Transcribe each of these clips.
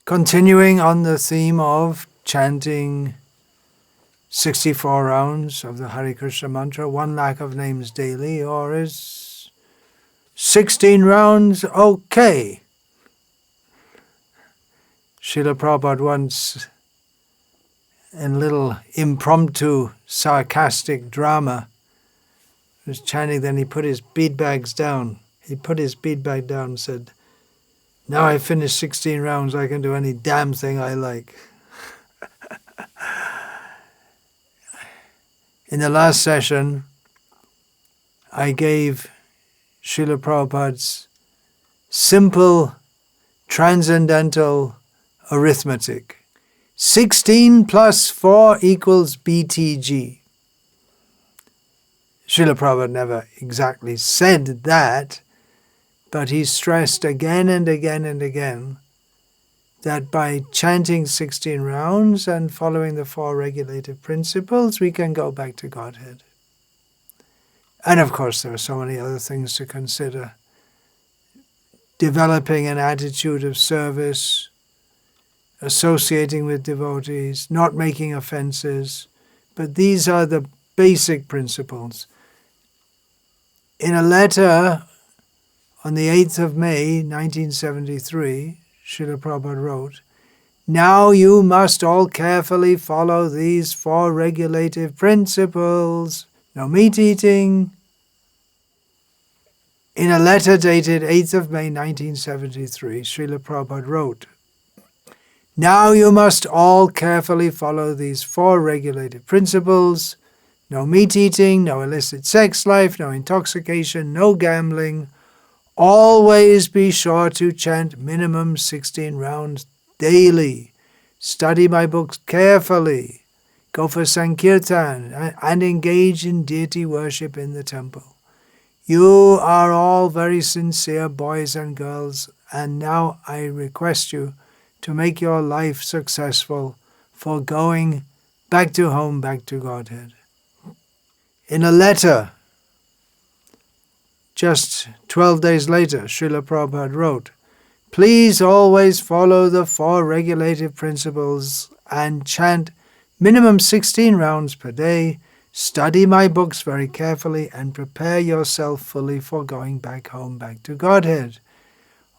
Continuing on the theme of chanting 64 rounds of the Hare Krishna mantra, 1 lakh of names daily, or is 16 rounds okay? Srila Prabhupada once, in little impromptu sarcastic drama, was chanting, then he put his bead bags down. He put his bead bag down and said, "Now I finished 16 rounds, I can do any damn thing I like." In the last session, I gave Srila Prabhupada's simple, transcendental arithmetic. 16 plus 4 equals BTG. Srila Prabhupada never exactly said that, but he stressed again and again and again that by chanting 16 rounds and following the 4 regulative principles, we can go back to Godhead. And of course, there are so many other things to consider. Developing an attitude of service, associating with devotees, not making offenses. But these are the basic principles. In a letter on the 8th of May, 1973, Srila Prabhupada wrote, "Now you must all carefully follow these 4 regulative principles. No meat eating." In a letter dated 8th of May 1973, Srila Prabhupada wrote, "Now you must all carefully follow these 4 regulative principles. No meat eating, no illicit sex life, no intoxication, no gambling. Always be sure to chant minimum 16 rounds daily. Study my books carefully. Go for Sankirtan and engage in deity worship in the temple. You are all very sincere boys and girls, and now I request you to make your life successful for going back to home, back to Godhead." In a letter just 12 days later, Srila Prabhupada wrote, "Please always follow the 4 regulative principles and chant minimum 16 rounds per day. Study my books very carefully and prepare yourself fully for going back home, back to Godhead."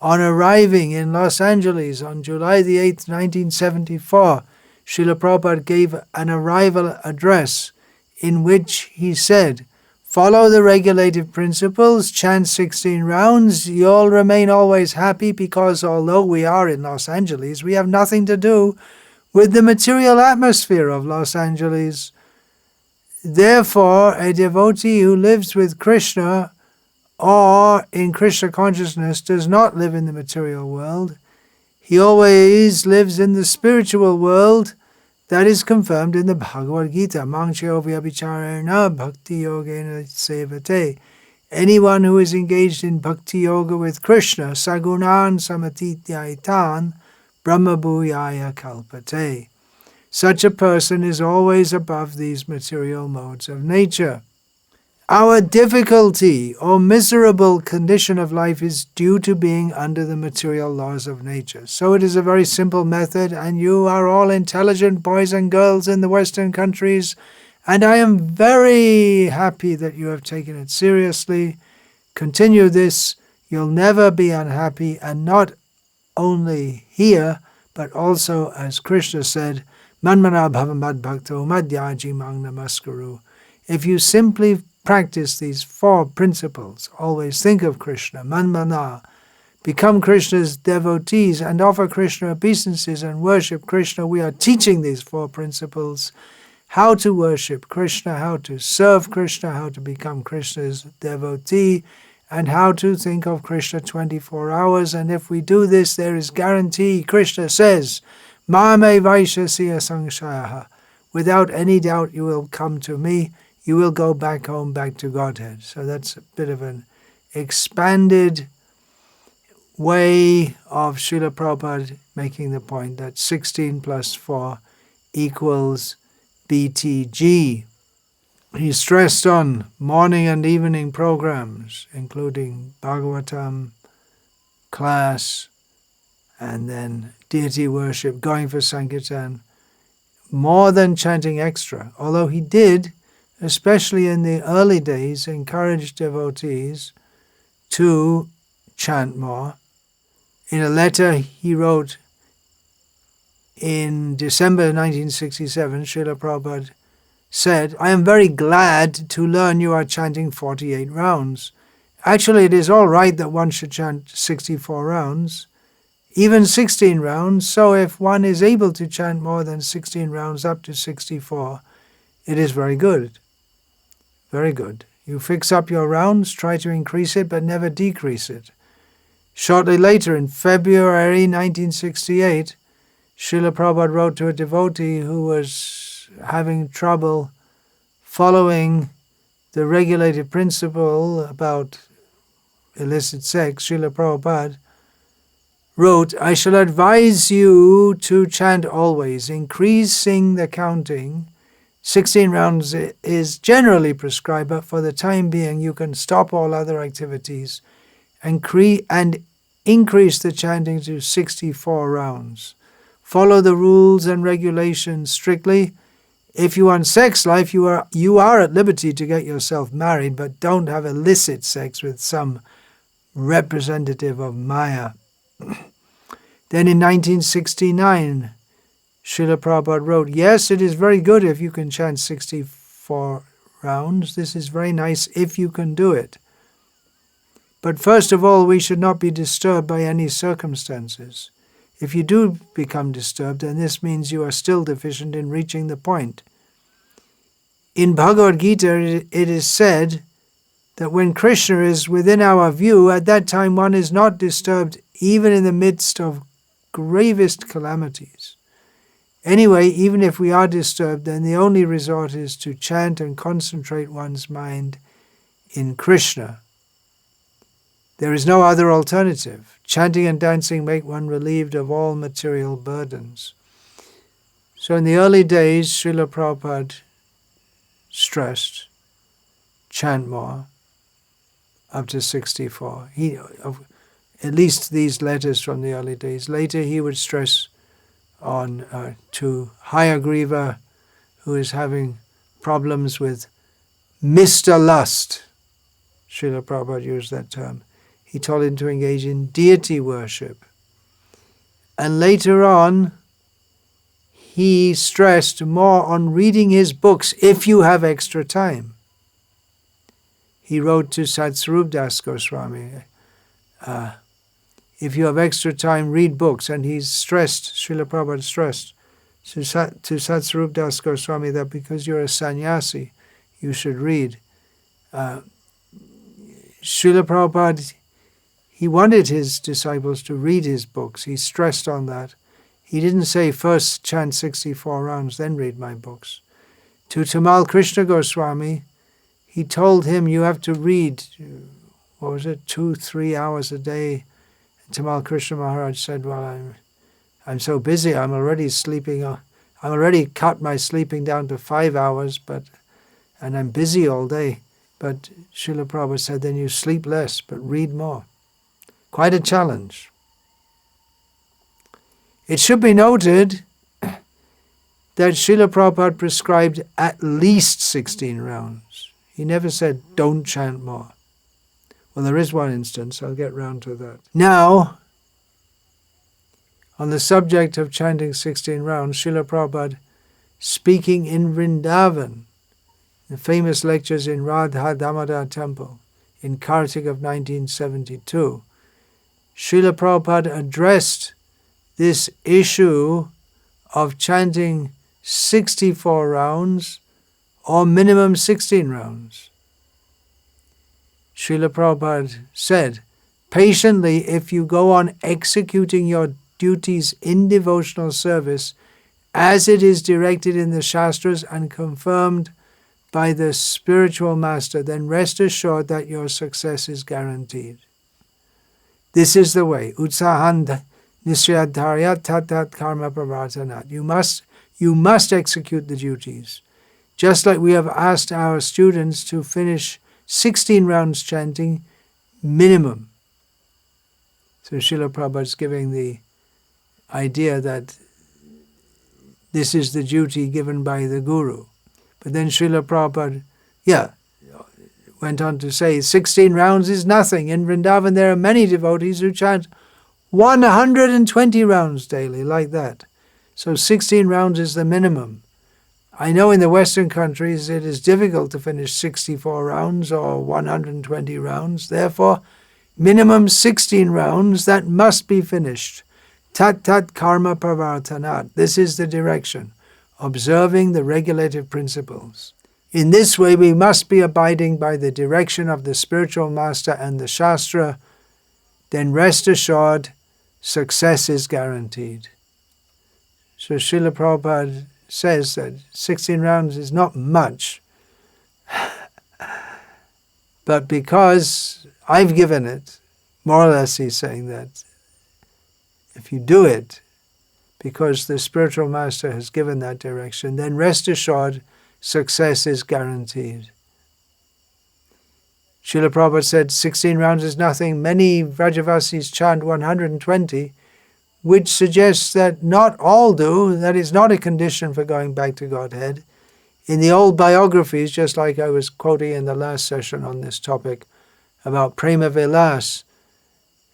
On arriving in Los Angeles on July the 8th, 1974, Srila Prabhupada gave an arrival address in which he said, "Follow the regulative principles, chant 16 rounds, you'll remain always happy because although we are in Los Angeles, we have nothing to do with the material atmosphere of Los Angeles. Therefore, a devotee who lives with Krishna or in Krishna consciousness does not live in the material world. He always lives in the spiritual world. That is confirmed in the Bhagavad Gita. Mangchyo vyabhicharena bhakti yogena sevate. Anyone who is engaged in bhakti yoga with Krishna, sagunan samatityaitan brahmabhuyaya kalpate. Such a person is always above these material modes of nature. Our difficulty or miserable condition of life is due to being under the material laws of nature. So it is a very simple method, and you are all intelligent boys and girls in the Western countries, and I am very happy that you have taken it seriously. Continue this. You'll never be unhappy, and not only here, but also, as Krishna said, Manmana bhavam mad bhakto madhyaji mang namaskuru. If you simply practice these 4 principles, always think of Krishna, manmana, become Krishna's devotees and offer Krishna obeisances and worship Krishna. We are teaching these 4 principles, how to worship Krishna, how to serve Krishna, how to become Krishna's devotee, and how to think of Krishna 24 hours. And if we do this, there is guarantee. Krishna says, Mame vaishasya sangshayaha. Without any doubt you will come to me. You will go back home, back to Godhead. So that's a bit of an expanded way of Srila Prabhupada making the point that 16 plus 4 equals BTG. He stressed on morning and evening programs, including Bhagavatam, class, and then deity worship, going for Sankirtan, more than chanting extra. Although he did, especially in the early days, encourage devotees to chant more. In a letter he wrote in December 1967, Srila Prabhupada said, "I am very glad to learn you are chanting 48 rounds. Actually, it is all right that one should chant 64 rounds, even 16 rounds, so if one is able to chant more than 16 rounds up to 64, it is very good. Very good. You fix up your rounds, try to increase it, but never decrease it." Shortly later, in February 1968, Srila Prabhupada wrote to a devotee who was having trouble following the regulative principle about illicit sex. Srila Prabhupada wrote, "I shall advise you to chant always, increasing the counting. 16 rounds is generally prescribed, but for the time being you can stop all other activities and increase the chanting to 64 rounds. Follow the rules and regulations strictly. If you want sex life, you are at liberty to get yourself married, but don't have illicit sex with some representative of Maya." Then in 1969, Srila Prabhupada wrote, "Yes, it is very good if you can chant 64 rounds. This is very nice if you can do it. But first of all, we should not be disturbed by any circumstances. If you do become disturbed, then this means you are still deficient in reaching the point. In Bhagavad Gita, it is said that when Krishna is within our view, at that time one is not disturbed even in the midst of gravest calamities. Anyway, even if we are disturbed, then the only resort is to chant and concentrate one's mind in Krishna. There is no other alternative. Chanting and dancing make one relieved of all material burdens." So in the early days, Srila Prabhupada stressed, chant more, up to 64. At least these letters from the early days. Later he would stress on to Hayagriva, who is having problems with Mr. Lust. Srila Prabhupada used that term. He told him to engage in deity worship. And later on, he stressed more on reading his books if you have extra time. He wrote to Satsvarup Das Goswami, if you have extra time, read books. And he's stressed, Srila Prabhupada stressed to Satsvarup Das Goswami that because you're a sannyasi, you should read. Srila Prabhupada, he wanted his disciples to read his books. He stressed on that. He didn't say first chant 64 rounds, then read my books. To Tamal Krishna Goswami, he told him you have to read, 2-3 hours a day. And Tamal Krishna Maharaj said, well, I'm so busy, I'm already sleeping. I'm already cut my sleeping down to 5 hours, and I'm busy all day. But Srila Prabhupada said, then you sleep less, but read more. Quite a challenge. It should be noted that Srila Prabhupada prescribed at least 16 rounds. He never said, don't chant more. Well, there is one instance, I'll get round to that. Now, on the subject of chanting 16 rounds, Srila Prabhupada, speaking in Vrindavan, the famous lectures in Radha Damodar Temple in Kartik of 1972, Srila Prabhupada addressed this issue of chanting 64 rounds or minimum 16 rounds. Srila Prabhupada said, patiently, if you go on executing your duties in devotional service as it is directed in the Shastras and confirmed by the spiritual master, then rest assured that your success is guaranteed. This is the way. Utsahan nishyadharyat tat karma pravartanat. You must execute the duties. Just like we have asked our students to finish 16 rounds chanting minimum. So Srila Prabhupada is giving the idea that this is the duty given by the Guru. But then Srila Prabhupada, went on to say 16 rounds is nothing. In Vrindavan there are many devotees who chant 120 rounds daily, like that. So 16 rounds is the minimum. I know in the Western countries it is difficult to finish 64 rounds or 120 rounds. Therefore, minimum 16 rounds that must be finished. Tat tat karma pravartanat. This is the direction. Observing the regulative principles. In this way, we must be abiding by the direction of the spiritual master and the Shastra. Then rest assured, success is guaranteed. So Srila Prabhupada says that 16 rounds is not much. But because I've given it, more or less he's saying that if you do it, because the spiritual master has given that direction, then rest assured, success is guaranteed. Srila Prabhupada said 16 rounds is nothing. Many Vrajavasis chant 120, which suggests that not all do. That is not a condition for going back to Godhead. In the old biographies, just like I was quoting in the last session on this topic about Prema Vilas,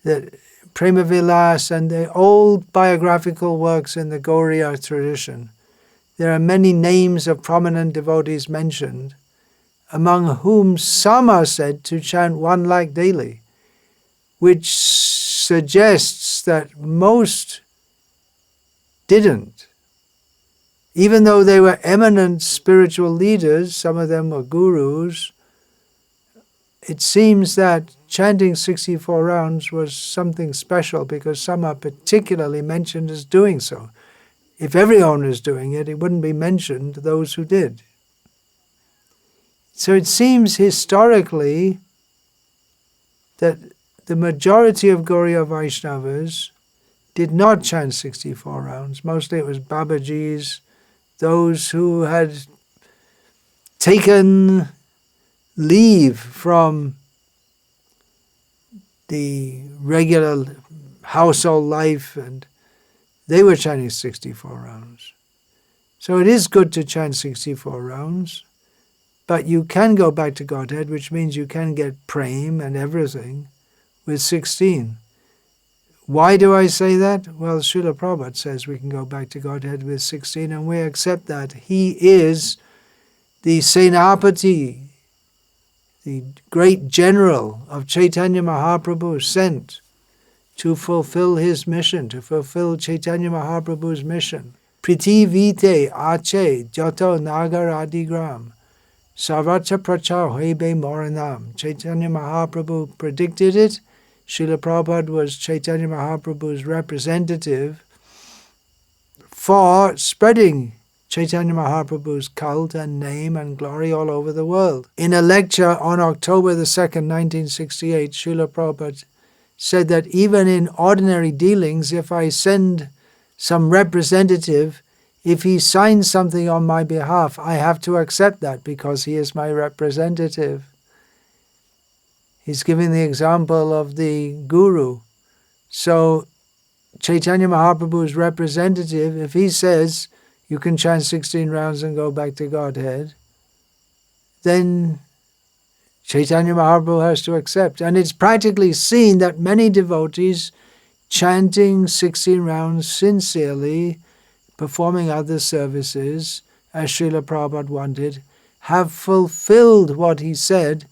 that Prema Vilas and the old biographical works in the Gauriya tradition, there are many names of prominent devotees mentioned, among whom some are said to chant 1 lakh daily, which suggests that most didn't. Even though they were eminent spiritual leaders, some of them were gurus, it seems that chanting 64 rounds was something special because some are particularly mentioned as doing so. If everyone is doing it, it wouldn't be mentioned those who did. So it seems historically that the majority of Gauriya Vaishnavas did not chant 64 rounds. Mostly it was Babajis, those who had taken leave from the regular household life, and they were chanting 64 rounds. So it is good to chant 64 rounds, but you can go back to Godhead, which means you can get prem and everything with 16. Why do I say that? Well, Srila Prabhupada says we can go back to Godhead with 16, and we accept that. He is the Senapati, the great general of Chaitanya Mahaprabhu, sent to fulfill his mission, to fulfill Chaitanya Mahaprabhu's mission. Priti vite ache jato nagar adigram sarvacha prachar hoibe moranam. Chaitanya Mahaprabhu predicted it. Srila Prabhupada was Chaitanya Mahaprabhu's representative for spreading Chaitanya Mahaprabhu's cult and name and glory all over the world. In a lecture on October the 2nd, 1968, Srila Prabhupada said that even in ordinary dealings, if I send some representative, if he signs something on my behalf, I have to accept that because he is my representative. He's giving the example of the Guru. So Chaitanya Mahaprabhu's representative, if he says, you can chant 16 rounds and go back to Godhead, then Chaitanya Mahaprabhu has to accept. And it's practically seen that many devotees chanting 16 rounds sincerely, performing other services, as Srila Prabhupada wanted, have fulfilled what he said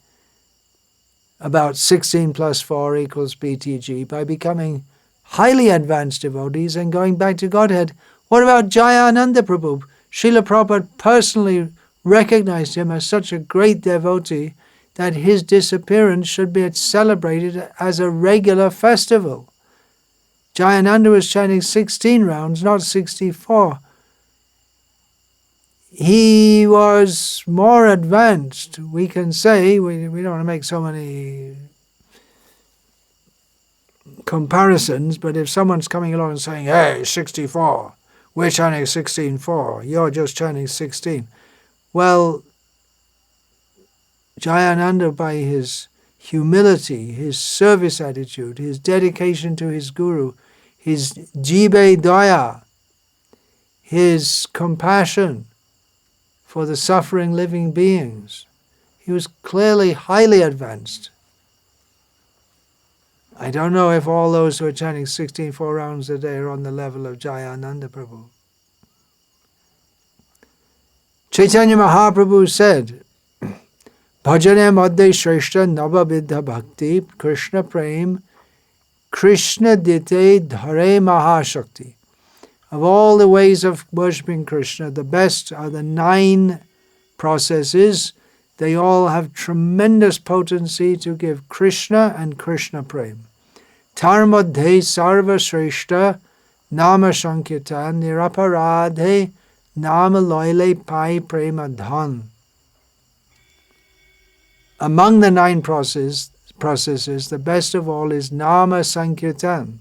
about 16 plus 4 equals BTG by becoming highly advanced devotees and going back to Godhead. What about Jayananda Prabhu? Srila Prabhupada personally recognized him as such a great devotee that his disappearance should be celebrated as a regular festival. Jayananda was chanting 16 rounds, not 64. He was more advanced, we can say. We don't want to make so many comparisons, but if someone's coming along and saying, hey, 64, we're chanting 16-4, you're just chanting 16. Well, Jayananda, by his humility, his service attitude, his dedication to his Guru, his jibe daya, his compassion for the suffering living beings. He was clearly highly advanced. I don't know if all those who are chanting 16 4 rounds a day are on the level of Jayananda Prabhu. Chaitanya Mahaprabhu said, Bhajane madhya shreshta navavidha bhakti Krishna prem Krishna dite dhare mahashakti. Of all the ways of worshipping Krishna, the best are the 9 processes. They all have tremendous potency to give Krishna and Krishna prem. Tarmadhe sarva shreshta nama sankirtan niraparadhe nama loile pai prema dhan. Among the 9 processes, the best of all is nama sankirtan.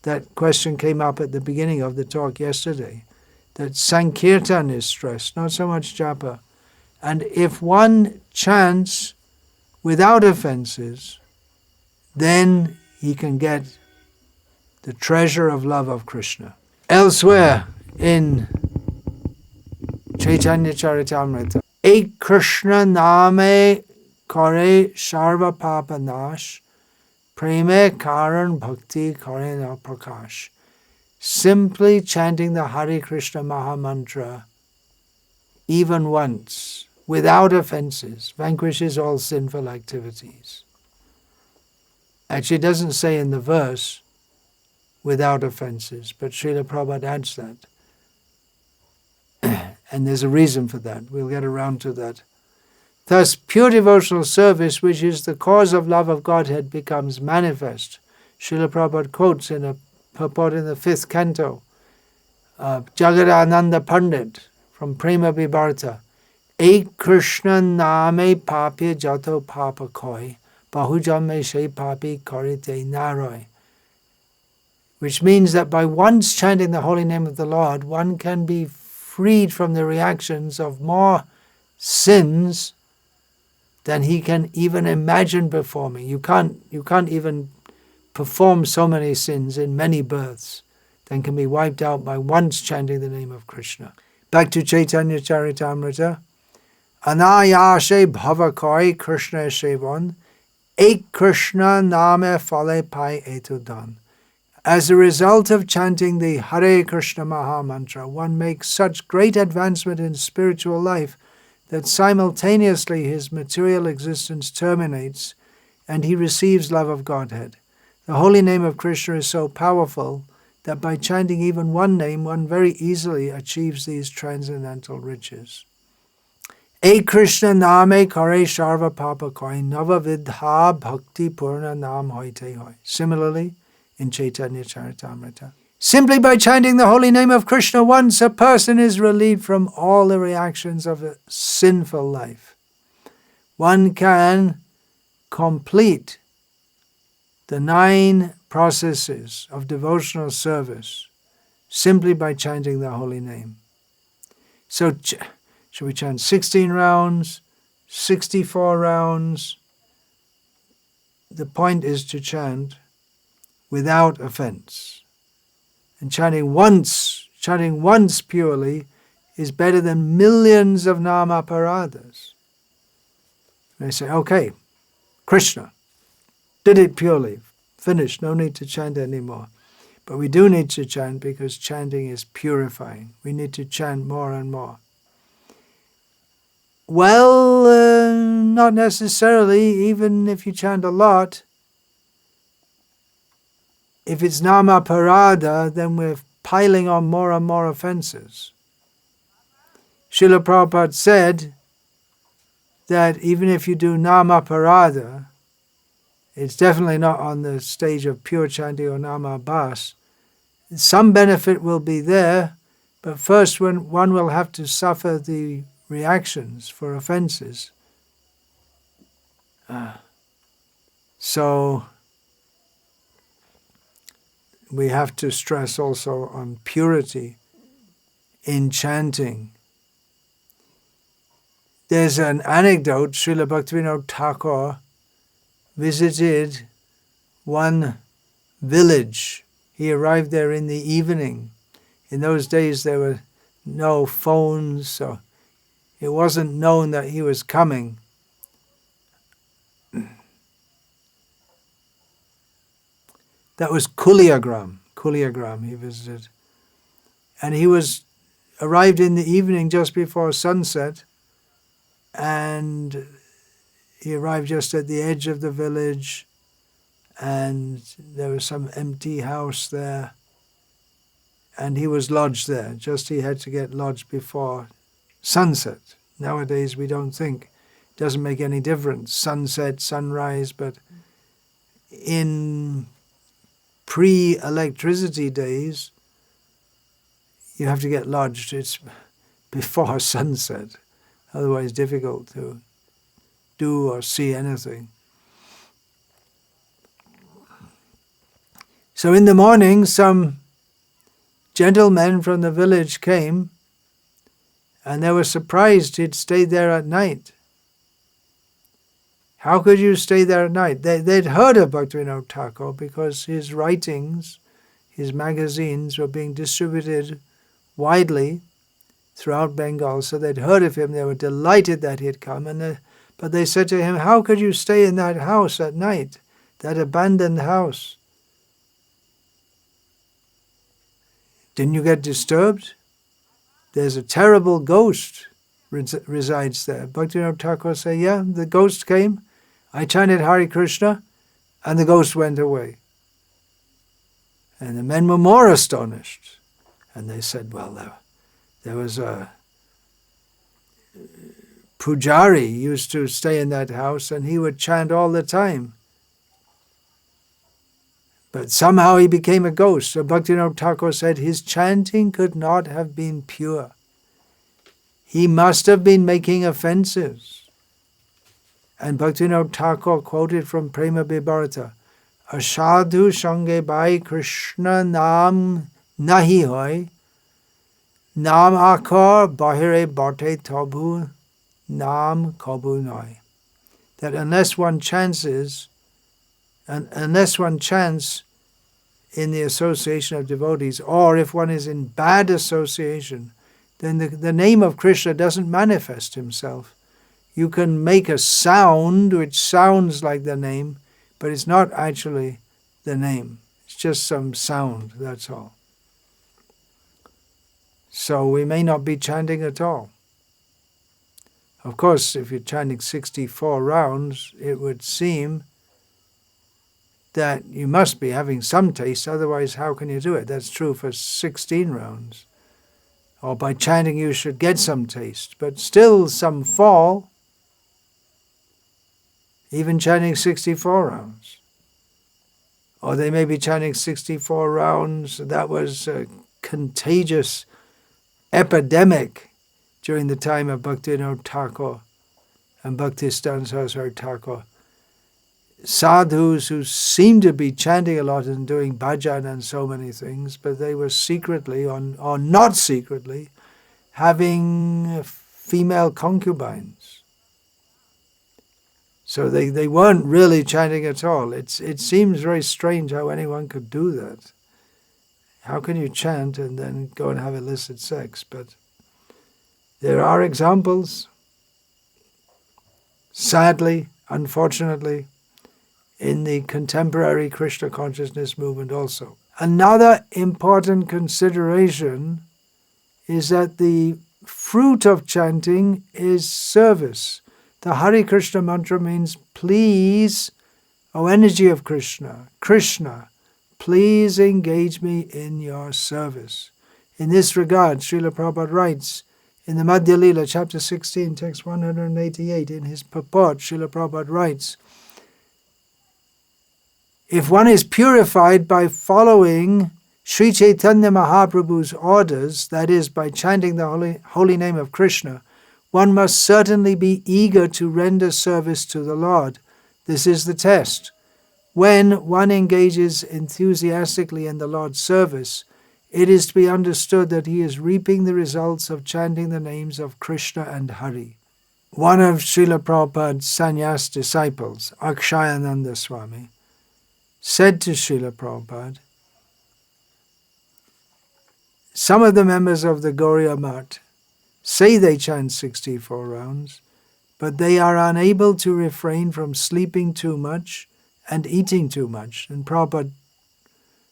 That question came up at the beginning of the talk yesterday, that sankirtan is stressed, not so much japa. And if one chants without offenses, then he can get the treasure of love of Krishna. Elsewhere in Chaitanya Charitamrita, Ek Krishna name kare sharva papa nash, preme karan bhakti kare na prakash. Simply chanting the Hare Krishna Maha Mantra, even once, without offenses, vanquishes all sinful activities. Actually, it doesn't say in the verse, without offenses, but Srila Prabhupada adds that. And there's a reason for that. We'll get around to that. Thus, pure devotional service, which is the cause of love of Godhead, becomes manifest. Srila Prabhupada quotes in a purport in the 5th canto, Jagadananda Pandit from Prema Vibharta, Ek Krishna name papi jato papa koi, bahujame she papi karite naroi. Which means that by once chanting the holy name of the Lord, one can be freed from the reactions of more sins than he can even imagine performing. You can't even perform so many sins in many births than can be wiped out by once chanting the name of Krishna. Back to Chaitanya Charitamrita. Anayashe bhavakoi Krishna shevon, ek Krishna name fale pai etudan. As a result of chanting the Hare Krishna Maha Mantra, one makes such great advancement in spiritual life that simultaneously his material existence terminates and he receives love of Godhead. The holy name of Krishna is so powerful that by chanting even one name, one very easily achieves these transcendental riches. Ek Krishna name kare sharva papa koi nava vidha bhakti purna nam hoite hoi. Similarly, in Chaitanya Charitamrita, simply by chanting the holy name of Krishna once, a person is relieved from all the reactions of a sinful life. One can complete the 9 processes of devotional service simply by chanting the holy name. So, should we chant 16 rounds, 64 rounds? The point is to chant without offense. And chanting once purely is better than millions of namaparadas. They say, okay, Krishna did it purely, finished, no need to chant anymore. But we do need to chant because chanting is purifying. We need to chant more and more. Well, not necessarily, even if you chant a lot. If it's nama parada, then we're piling on more and more offenses. Srila Prabhupada said that even if you do nama parada, it's definitely not on the stage of pure chanting or nama bas. Some benefit will be there, but first when one will have to suffer the reactions for offenses. So we have to stress also on purity in chanting. There's an anecdote. Srila Bhaktivinoda Thakur visited one village. He arrived there in the evening. In those days there were no phones, so it wasn't known that he was coming. That was Kuliagram he visited. And he arrived in the evening just before sunset, and he arrived just at the edge of the village, and there was some empty house there, and he was lodged there. Just he had to get lodged before sunset. Nowadays we don't think, it doesn't make any difference, sunset, sunrise, but in pre-electricity days, you have to get lodged. It's before sunset, otherwise difficult to do or see anything. So in the morning, some gentlemen from the village came, and they were surprised he'd stayed there at night. How could you stay there at night? They'd heard of Bhaktivinoda Thakur because his writings, his magazines were being distributed widely throughout Bengal, so they'd heard of him. They were delighted that he had come, but they said to him, how could you stay in that house at night, that abandoned house? Didn't you get disturbed? There's a terrible ghost resides there. Bhaktivinoda Thakur said, yeah, the ghost came. I chanted Hare Krishna, and the ghost went away. And the men were more astonished. And they said, well, there was a pujari used to stay in that house, and he would chant all the time. But somehow he became a ghost. So Bhaktivinoda Thakur said his chanting could not have been pure. He must have been making offenses. And Bhaktivinoda Thakur quoted from Prema Vibarta, Ashadhu sange bai Krishna naam nahi hoy, naam akar bahire bate tabu, naam kabu noy. That unless one chants in the association of devotees, or if one is in bad association, then the name of Krishna doesn't manifest himself. You can make a sound which sounds like the name, but it's not actually the name. It's just some sound, that's all. So we may not be chanting at all. Of course, if you're chanting 64 rounds, it would seem that you must be having some taste, otherwise how can you do it? That's true for 16 rounds. Or by chanting you should get some taste, but still some fall, even chanting 64 rounds. Or they may be chanting 64 rounds. That was a contagious epidemic during the time of Bhaktivinoda Thakur and Bhaktisiddhanta Saraswati Thakur. Sadhus who seemed to be chanting a lot and doing bhajan and so many things, but they were secretly, or not secretly, having female concubines. So they weren't really chanting at all. It seems very strange how anyone could do that. How can you chant and then go and have illicit sex? But there are examples, sadly, unfortunately, in the contemporary Krishna consciousness movement also. Another important consideration is that the fruit of chanting is service. The Hare Krishna mantra means, please, O energy of Krishna, Krishna, please engage me in your service. In this regard, Srila Prabhupada writes in the Madhya Lila, chapter 16, text 188, in his purport, Srila Prabhupada writes, if one is purified by following Sri Chaitanya Mahaprabhu's orders, that is, by chanting the holy name of Krishna, one must certainly be eager to render service to the Lord. This is the test. When one engages enthusiastically in the Lord's service, it is to be understood that he is reaping the results of chanting the names of Krishna and Hari. One of Srila Prabhupada's sannyas disciples, Akshayananda Swami, said to Srila Prabhupada, Some of the members of the Gauriya Math say they chant 64 rounds, but they are unable to refrain from sleeping too much and eating too much. And Prabhupada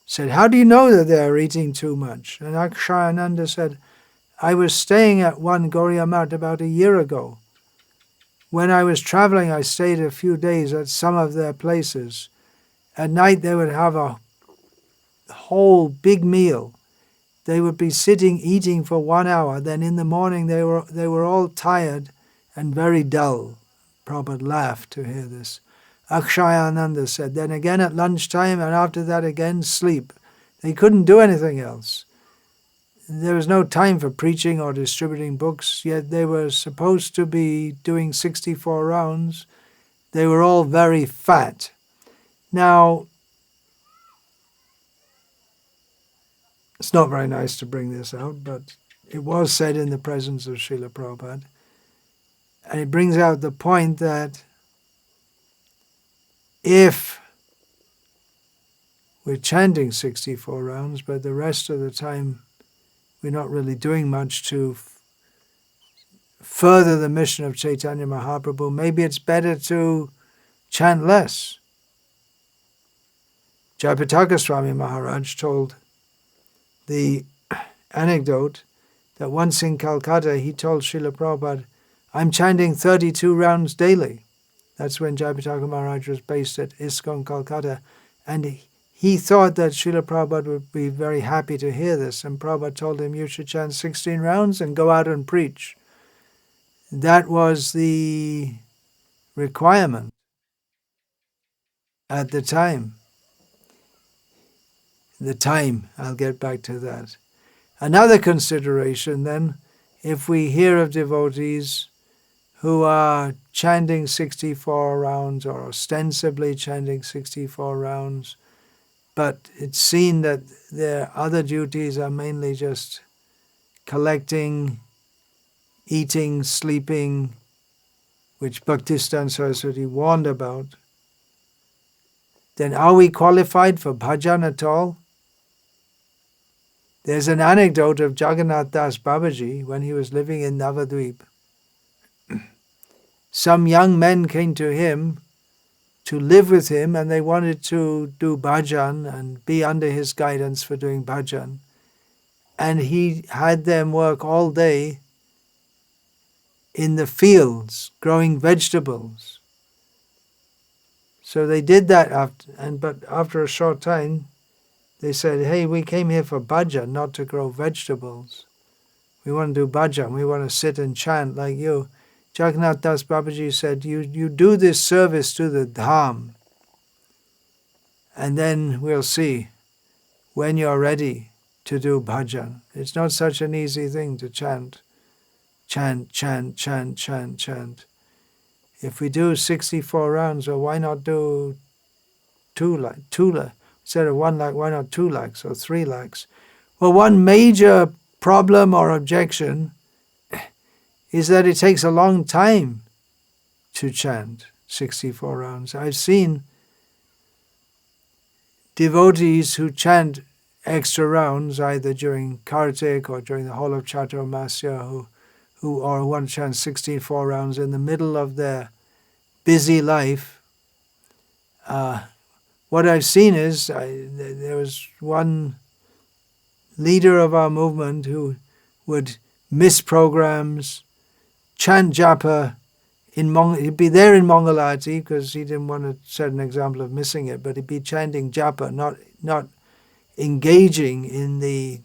said, how do you know that they are eating too much? And Akshayananda said, I was staying at one Gauriya Math about a year ago. When I was traveling, I stayed a few days at some of their places. At night, they would have a whole big meal. They would be sitting eating for 1 hour. Then in the morning, they were all tired and very dull. Prabhupada laughed to hear this. Akshayananda said, then again at lunchtime, and after that again, sleep. They couldn't do anything else. There was no time for preaching or distributing books, yet they were supposed to be doing 64 rounds. They were all very fat. Now, it's not very nice to bring this out, but it was said in the presence of Srila Prabhupada. And it brings out the point that if we're chanting 64 rounds, but the rest of the time we're not really doing much to further the mission of Chaitanya Mahaprabhu, maybe it's better to chant less. Jayapataka Swami Maharaj told the anecdote that once in Calcutta he told Srila Prabhupada, I'm chanting 32 rounds daily. That's when Jayapataka Maharaj was based at ISKCON Calcutta. And he thought that Srila Prabhupada would be very happy to hear this. And Prabhupada told him, you should chant 16 rounds and go out and preach. That was the requirement at the time. I'll get back to that. Another consideration then, if we hear of devotees who are chanting 64 rounds or ostensibly chanting 64 rounds, but it's seen that their other duties are mainly just collecting, eating, sleeping, which Bhaktisiddhanta Saraswati warned about, then are we qualified for bhajan at all? There's an anecdote of Jagannath Das Babaji when he was living in Navadvip. Some young men came to him to live with him, and they wanted to do bhajan and be under his guidance for doing bhajan. And he had them work all day in the fields, growing vegetables. So they did that, but after a short time, they said, hey, we came here for bhajan, not to grow vegetables. We want to do bhajan. We want to sit and chant like you. Jagannath Das Babaji said, you do this service to the dham, and then we'll see when you're ready to do bhajan. It's not such an easy thing to chant. Chant, chant, chant, chant, chant. If we do 64 rounds, well, why not do 2 lakhs? Instead of 1 lakh, why not 2 lakhs or 3 lakhs? Well, one major problem or objection is that it takes a long time to chant 64 rounds. I've seen devotees who chant extra rounds either during Kartik or during the whole of Chaturmasya who want to chant 64 rounds in the middle of their busy life. What I've seen is there was one leader of our movement who would miss programs, chant japa. He'd be there in Mangalarti because he didn't want to set an example of missing it, but he'd be chanting japa, not engaging in the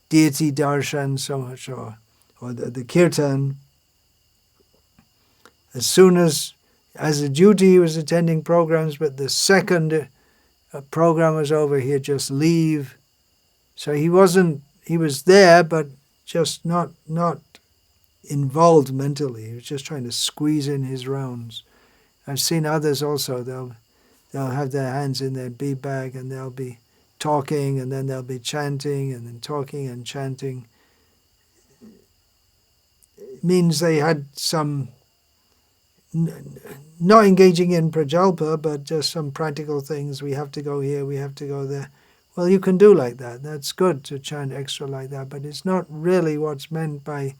deity darshan so much or the kirtan. As soon as a duty, he was attending programs, but the second program was over, he'd just leave. So he was there, but just not involved mentally. He was just trying to squeeze in his rounds. I've seen others also, they'll have their hands in their bead bag and they'll be talking and then they'll be chanting and then talking and chanting. It means they had some, not engaging in prajalpa, but just some practical things. We have to go here, we have to go there. Well, you can do like that. That's good to chant extra like that, but it's not really what's meant by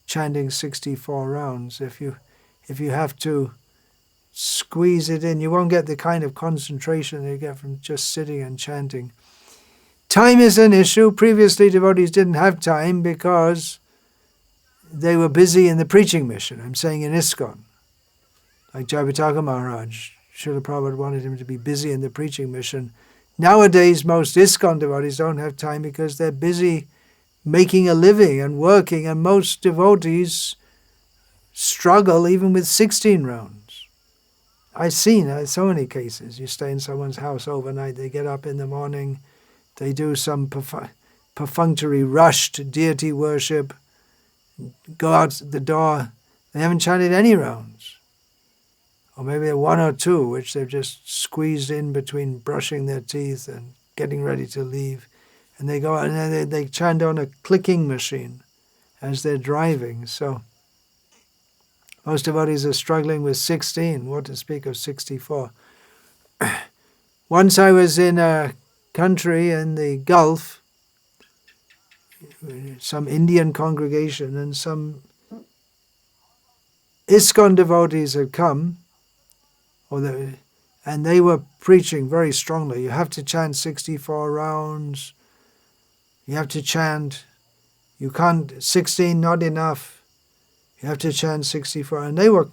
chanting 64 rounds. If you have to squeeze it in, you won't get the kind of concentration you get from just sitting and chanting. Time is an issue. Previously, devotees didn't have time because they were busy in the preaching mission. I'm saying in ISKCON. Like Jayapataka Maharaj, Srila Prabhupada wanted him to be busy in the preaching mission. Nowadays, most ISKCON devotees don't have time because they're busy making a living and working, and most devotees struggle even with 16 rounds. I've seen so many cases. You stay in someone's house overnight, they get up in the morning, they do some perfunctory rushed deity worship, go out the door, they haven't chanted any rounds. Or maybe one or two, which they've just squeezed in between brushing their teeth and getting ready to leave. And they go out and they chant on a clicking machine as they're driving. So most devotees are struggling with 16, what to speak of 64. Once I was in a country in the Gulf, some Indian congregation, and some ISKCON devotees had come, and they were preaching very strongly. You have to chant 64 rounds. You have to chant. You can't, 16 not enough. You have to chant 64. And they were,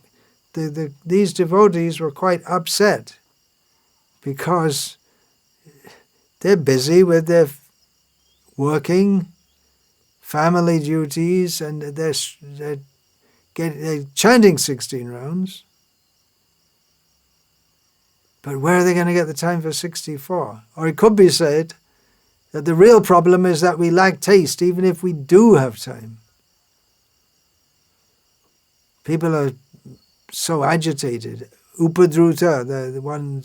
these devotees were quite upset because they're busy with their working, family duties, and they're chanting 16 rounds. But where are they going to get the time for 64? Or it could be said that the real problem is that we lack taste, even if we do have time. People are so agitated. Upadruta, the one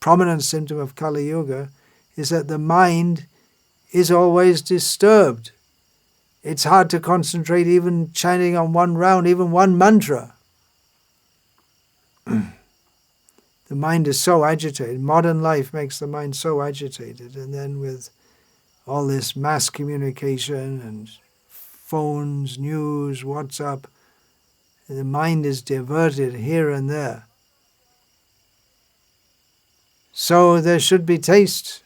prominent symptom of Kali Yuga, is that the mind is always disturbed. It's hard to concentrate even chanting on one round, even one mantra. The mind is so agitated. Modern life makes the mind so agitated. And then with all this mass communication and phones, news, WhatsApp, the mind is diverted here and there. So there should be taste.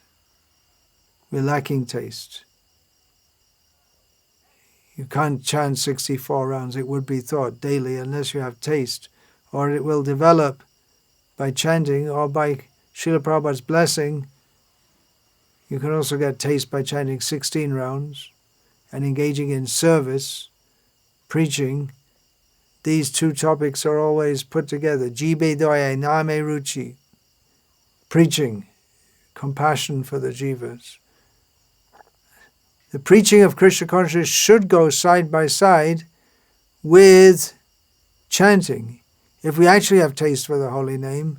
We're lacking taste. You can't chant 64 rounds, it would be thought, daily, unless you have taste, or it will develop by chanting or by Srila Prabhupada's blessing. You can also get taste by chanting 16 rounds and engaging in service, preaching. These two topics are always put together. Jibe doye name ruchi. Preaching, compassion for the jivas. The preaching of Krishna consciousness should go side by side with chanting. If we actually have taste for the holy name,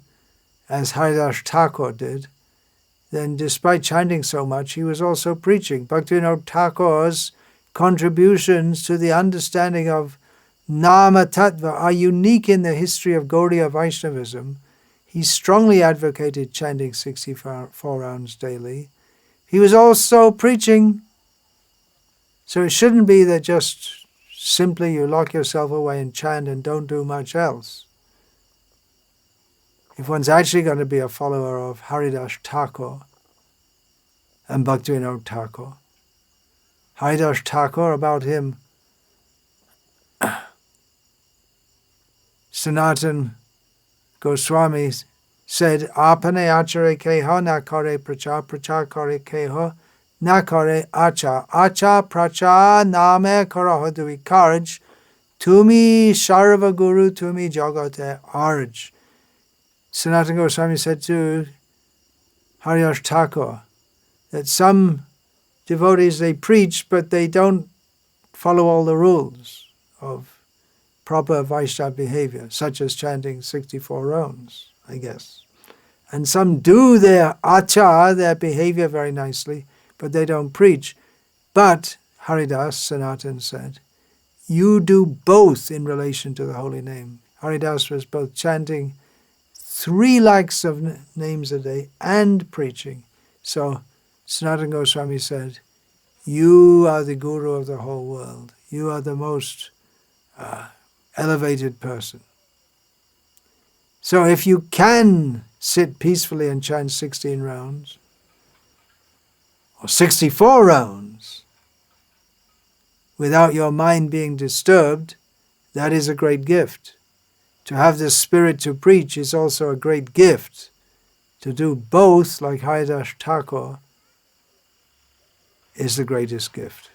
as Haridas Thakur did, then despite chanting so much, he was also preaching. Bhaktivinoda Thakur's contributions to the understanding of Nama Tattva are unique in the history of Gaudiya Vaishnavism. He strongly advocated chanting 64 rounds daily. He was also preaching. So it shouldn't be that just simply you lock yourself away and chant and don't do much else. If one's actually going to be a follower of Haridas Thakur and Bhaktivinoda Thakur, Haridas Thakur, about him, Sanatan Goswami said, Apane achare keho na kare prachar, prachar kare keho na kare acha, acha prachar name karaho dui karj, tumi sharva guru, tumi jagate arj. Sanatana Goswami said to Haridas Thakur that some devotees, they preach, but they don't follow all the rules of proper Vaishnava behavior, such as chanting 64 rounds, I guess. And some do their achar, their behavior very nicely, but they don't preach. But, Haridas, Sanatan said, you do both in relation to the holy name. Haridas was both chanting 3 lakhs of names a day and preaching. So Sanatana Goswami said, you are the guru of the whole world. You are the most elevated person. So if you can sit peacefully and chant 16 rounds, or 64 rounds, without your mind being disturbed, that is a great gift. To have the spirit to preach is also a great gift. To do both, like Haridas Thakur, is the greatest gift.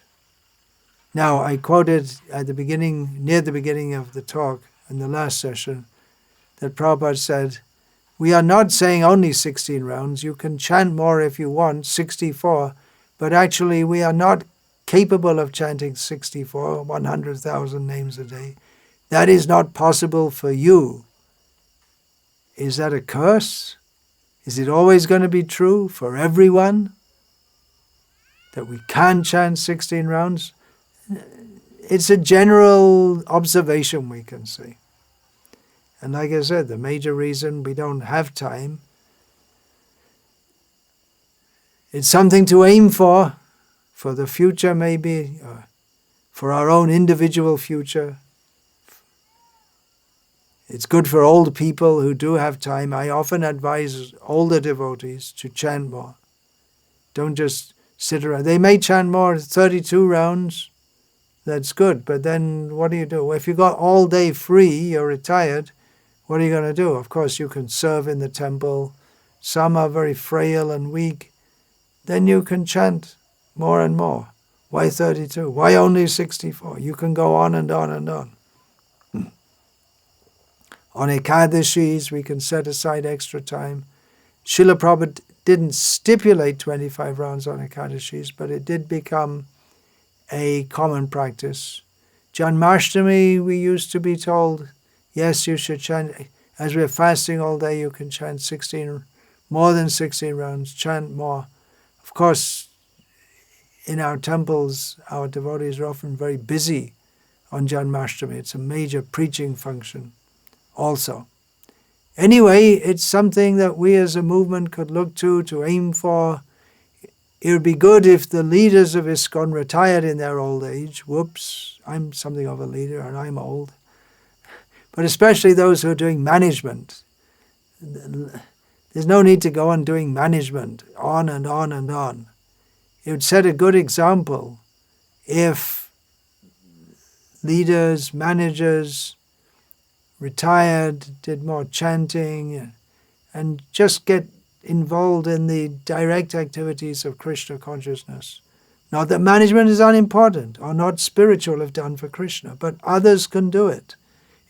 Now, I quoted at the beginning, near the beginning of the talk, in the last session, that Prabhupada said, we are not saying only 16 rounds. You can chant more if you want, 64, but actually we are not capable of chanting 64, 100,000 names a day. That is not possible for you. Is that a curse? Is it always going to be true for everyone that we can chant 16 rounds? It's a general observation we can see. And like I said, the major reason we don't have time, it's something to aim for the future maybe, for our own individual future. It's good for old people who do have time. I often advise older devotees to chant more. Don't just sit around. They may chant more, 32 rounds, that's good, but then what do you do? If you got all day free, you're retired, what are you going to do? Of course, you can serve in the temple. Some are very frail and weak. Then you can chant more and more. Why 32? Why only 64? You can go on and on and on. On Ekadashis, we can set aside extra time. Srila Prabhupada didn't stipulate 25 rounds on Ekadashis, but it did become a common practice. Janmashtami, we used to be told, yes, you should chant. As we're fasting all day, you can chant 16, more than 16 rounds, chant more. Of course, in our temples, our devotees are often very busy on Janmashtami. It's a major preaching function also. Anyway, it's something that we as a movement could look to aim for. It would be good if the leaders of ISKCON retired in their old age. Whoops, I'm something of a leader and I'm old. But especially those who are doing management. There's no need to go on doing management on and on and on. It would set a good example if leaders, managers, retired, did more chanting, and just get involved in the direct activities of Krishna consciousness. Not that management is unimportant or not spiritual if done for Krishna, but others can do it.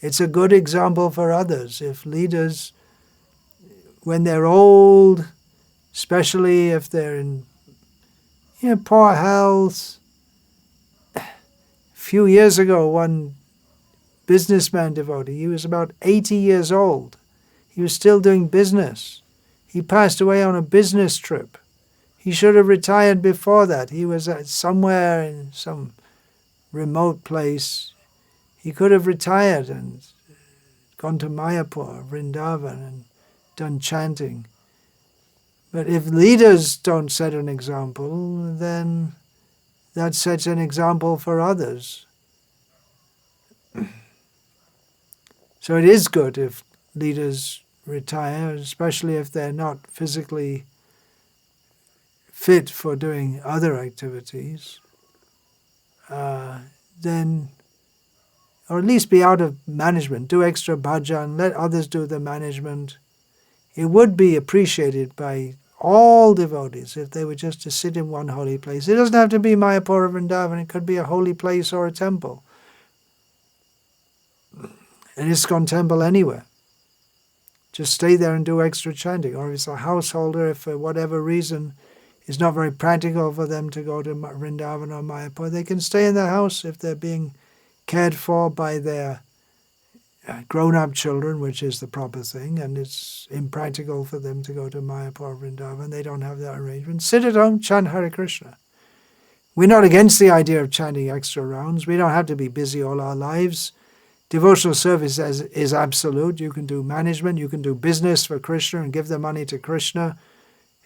It's a good example for others. If leaders, when they're old, especially if they're in poor health. A few years ago, one businessman devotee, he was about 80 years old. He was still doing business. He passed away on a business trip. He should have retired before that. He was somewhere in some remote place. He could have retired and gone to Mayapur, Vrindavan, and done chanting. But if leaders don't set an example, then that sets an example for others. So it is good if leaders retire, especially if they're not physically fit for doing other activities, then, or at least be out of management, do extra bhajan, let others do the management. It would be appreciated by all devotees if they were just to sit in one holy place. It doesn't have to be Mayapur or Vrindavan, it could be a holy place or a temple. An ISKCON temple anywhere. Just stay there and do extra chanting. Or if it's a householder, if for whatever reason it's not very practical for them to go to Vrindavan or Mayapur, they can stay in their house if they're being cared for by their grown-up children, which is the proper thing, and it's impractical for them to go to Mayapur or Vrindavan. They don't have that arrangement. Sit at home, chant Hare Krishna. We're not against the idea of chanting extra rounds. We don't have to be busy all our lives. Devotional service is absolute. You can do management, you can do business for Krishna and give the money to Krishna.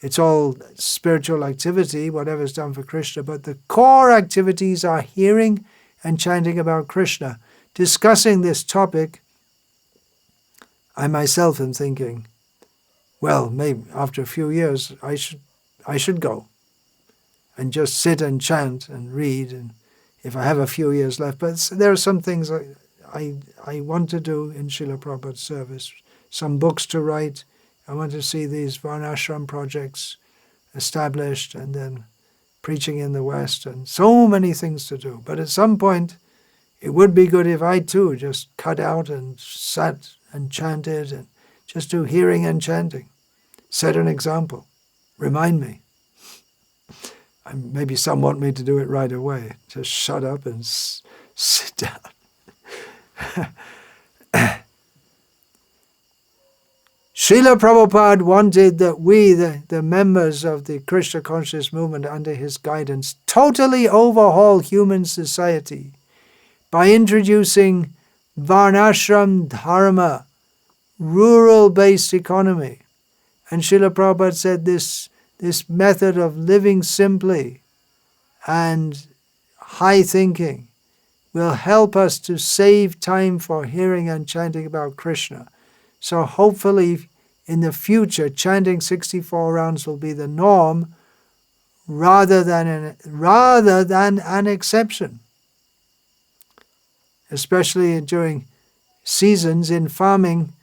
It's all spiritual activity, whatever's done for Krishna, but the core activities are hearing and chanting about Krishna. Discussing this topic, I myself am thinking, well, maybe after a few years, I should go and just sit and chant and read, and if I have a few years left. But there are some things I want to do in Srila Prabhupada's service, some books to write. I want to see these Varnashram projects established, and then preaching in the West, and so many things to do. But at some point, it would be good if I too just cut out and sat and chanted and just do hearing and chanting. Set an example. Remind me. Maybe some want me to do it right away. Just shut up and sit down. Srila Prabhupada wanted that we, the members of the Krishna conscious movement under his guidance, totally overhaul human society by introducing Varnashram Dharma, rural-based economy. And Srila Prabhupada said this method of living simply and high thinking will help us to save time for hearing and chanting about Krishna. So hopefully in the future, chanting 64 rounds will be the norm rather than an exception. Especially during seasons in farming,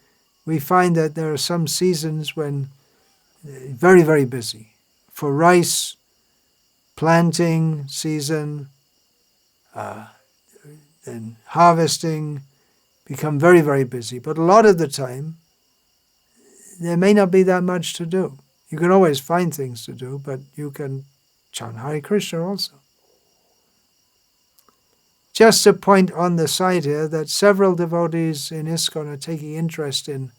we find that there are some seasons when very, very busy. For rice, planting season, and harvesting become very, very busy. But a lot of the time, there may not be that much to do. You can always find things to do, but you can chant Hare Krishna also. Just a point on the side here that several devotees in ISKCON are taking interest in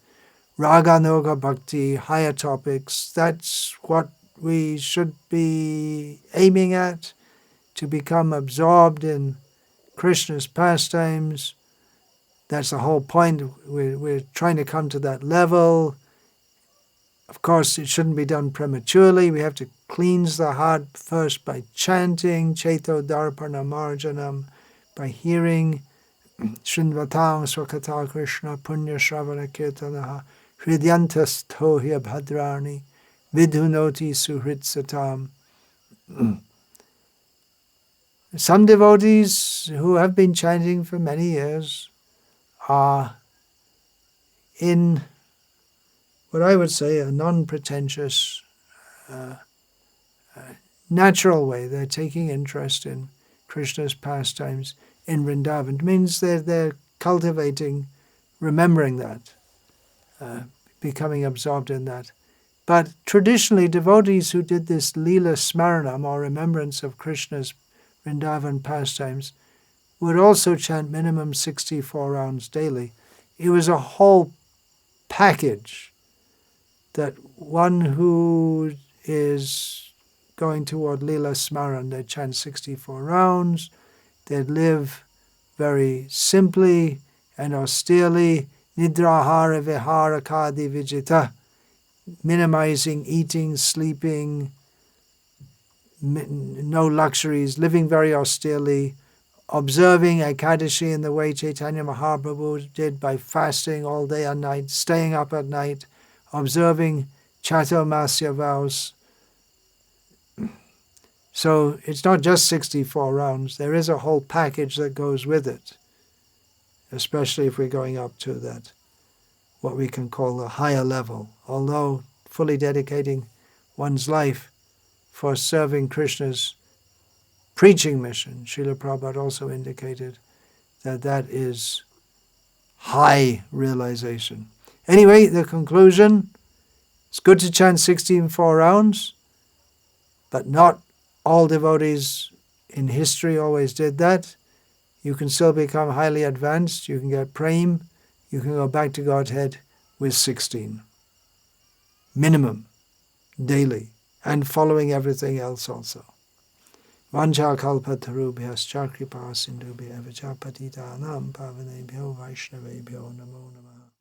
Raga Noga Bhakti, higher topics. That's what we should be aiming at, to become absorbed in Krishna's pastimes. That's the whole point. We're trying to come to that level. Of course, it shouldn't be done prematurely. We have to cleanse the heart first by chanting, Chaito Darpana Marjanam, by hearing, Srinvatang Swakata Krishna Punya Shravana Kirtanaha, Hridyantas Tohya Bhadrani, Vidhunoti Suhritsatam. Some devotees who have been chanting for many years are in what I would say a non-pretentious, natural way. They're taking interest in Krishna's pastimes in Vrindavan. It means they're cultivating, remembering that, becoming absorbed in that. But traditionally, devotees who did this Leela Smaranam, or remembrance of Krishna's Vrindavan pastimes, would also chant minimum 64 rounds daily. It was a whole package that one who is going toward Leela Smaran, they chant 64 rounds, they'd live very simply and austerely, Nidrahara Vihara Kadi Vijita, minimizing eating, sleeping, no luxuries, living very austerely, observing Ekadashi in the way Chaitanya Mahaprabhu did by fasting all day and night, staying up at night, observing Chaturmasya vows. So it's not just 64 rounds. There is a whole package that goes with it, especially if we're going up to that, what we can call the higher level. Although fully dedicating one's life for serving Krishna's preaching mission, Srila Prabhupada also indicated that that is high realization. Anyway, the conclusion, it's good to chant 64 rounds, but not all devotees in history always did that. You can still become highly advanced, you can get prem, you can go back to Godhead with 16. Minimum, daily, and following everything else also. Vancha kalpatarubhyas chakripā sindhubhya vachapatitānam pavanebhyo vaishnavebhyo namo namaha.